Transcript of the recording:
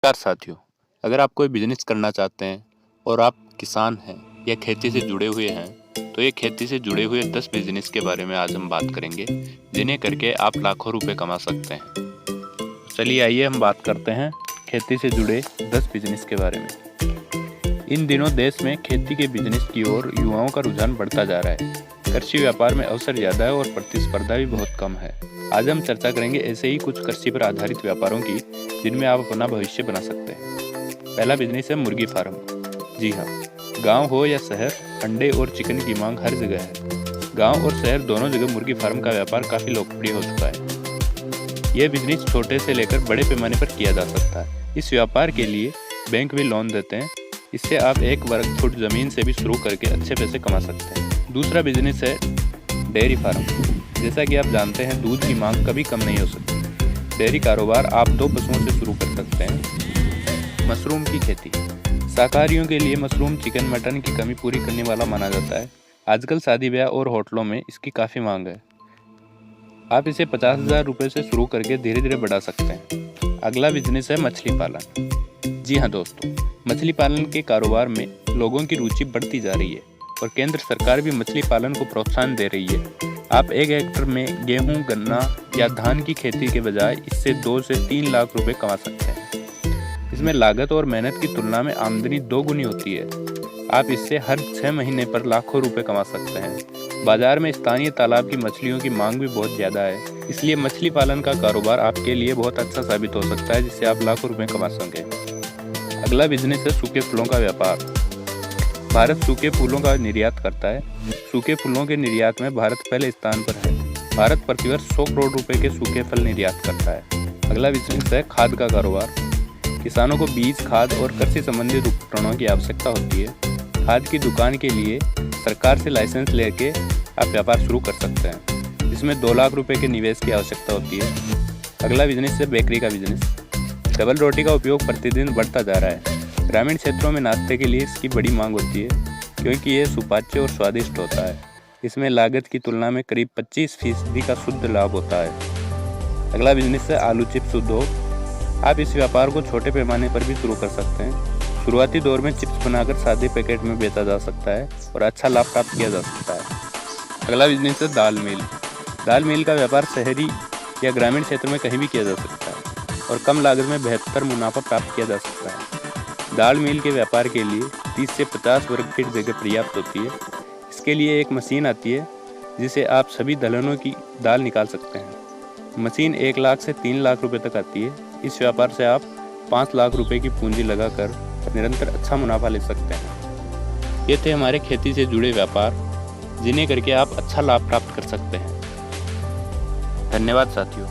नमस्कार साथियों, अगर आप कोई बिजनेस करना चाहते हैं और आप किसान हैं या खेती से जुड़े हुए हैं, तो ये खेती से जुड़े हुए 10 बिजनेस के बारे में आज हम बात करेंगे, जिन्हें करके आप लाखों रुपए कमा सकते हैं। चलिए आइए हम बात करते हैं खेती से जुड़े 10 बिजनेस के बारे में। इन दिनों देश में खेती के बिजनेस की ओर युवाओं का रुझान बढ़ता जा रहा है। कृषि व्यापार में अवसर ज़्यादा है और प्रतिस्पर्धा भी बहुत कम है। आज हम चर्चा करेंगे ऐसे ही कुछ कृषि पर आधारित व्यापारों की, जिनमें आप अपना भविष्य बना सकते हैं। पहला बिजनेस है मुर्गी फार्म। जी हाँ, गांव हो या शहर, अंडे और चिकन की मांग हर जगह है। गांव और शहर दोनों जगह मुर्गी फार्म का व्यापार काफ़ी लोकप्रिय हो चुका है। यह बिजनेस छोटे से लेकर बड़े पैमाने पर किया जा सकता है। इस व्यापार के लिए बैंक भी लोन देते हैं। इससे आप 1 वर्ग फुट ज़मीन से भी शुरू करके अच्छे पैसे कमा सकते हैं। दूसरा बिजनेस है डेयरी फार्म। जैसा कि आप जानते हैं, दूध की मांग कभी कम नहीं हो सकती। डेयरी कारोबार आप 2 पशुओं से शुरू कर सकते हैं। मशरूम की खेती। शाकाहारियों के लिए मशरूम चिकन मटन की कमी पूरी करने वाला माना जाता है। आजकल शादी ब्याह और होटलों में इसकी काफ़ी मांग है। आप इसे 50,000 रुपये से शुरू करके धीरे धीरे बढ़ा सकते हैं। अगला बिजनेस है मछली पालन। जी हाँ दोस्तों, मछली पालन के कारोबार में लोगों की रुचि बढ़ती जा रही है और केंद्र सरकार भी मछली पालन को प्रोत्साहन दे रही है। आप 1 हेक्टर में गेहूं, गन्ना या धान की खेती के बजाय इससे 2 से 3 लाख रुपए कमा सकते हैं। इसमें लागत और मेहनत की तुलना में आमदनी 2 गुनी होती है। आप इससे हर 6 महीने पर लाखों रुपए कमा सकते हैं। बाजार में स्थानीय तालाब की मछलियों की मांग भी बहुत ज़्यादा है, इसलिए मछली पालन का कारोबार आपके लिए बहुत अच्छा साबित हो सकता है, जिससे आप लाखों रुपए कमा सकें। अगला बिजनेस है सूखे फलों का व्यापार। भारत सूखे फूलों का निर्यात करता है। सूखे फूलों के निर्यात में भारत पहले स्थान पर है। भारत प्रतिवर्ष 100 करोड़ रुपए के सूखे फल निर्यात करता है। अगला बिजनेस है खाद का कारोबार। किसानों को बीज, खाद और कृषि संबंधित उपकरणों की आवश्यकता होती है। खाद की दुकान के लिए सरकार से लाइसेंस लेके आप व्यापार शुरू कर सकते हैं। इसमें 2 लाख रुपए के निवेश की आवश्यकता होती है। अगला बिजनेस है बेकरी का बिजनेस। डबल रोटी का उपयोग प्रतिदिन बढ़ता जा रहा है। ग्रामीण क्षेत्रों में नाश्ते के लिए इसकी बड़ी मांग होती है, क्योंकि ये सुपाच्य और स्वादिष्ट होता है। इसमें लागत की तुलना में करीब 25% का शुद्ध लाभ होता है। अगला बिजनेस है आलू चिप्स उद्योग। आप इस व्यापार को छोटे पैमाने पर भी शुरू कर सकते हैं। शुरुआती दौर में चिप्स बनाकर सादे पैकेट में बेचा जा सकता है और अच्छा लाभ प्राप्त किया जा सकता है। अगला बिजनेस है दाल मिल। दाल मिल का व्यापार शहरी या ग्रामीण क्षेत्र में कहीं भी किया जा सकता है और कम लागत में बेहतर मुनाफा प्राप्त किया जा सकता है। दाल मिल के व्यापार के लिए 30 से 50 वर्ग फीट जगह पर्याप्त होती है। इसके लिए एक मशीन आती है, जिसे आप सभी दलहनों की दाल निकाल सकते हैं। मशीन 1 लाख से 3 लाख रुपए तक आती है। इस व्यापार से आप 5 लाख रुपए की पूंजी लगाकर निरंतर अच्छा मुनाफा ले सकते हैं। ये थे हमारे खेती से जुड़े व्यापार, जिन्हें करके आप अच्छा लाभ प्राप्त कर सकते हैं। धन्यवाद साथियों।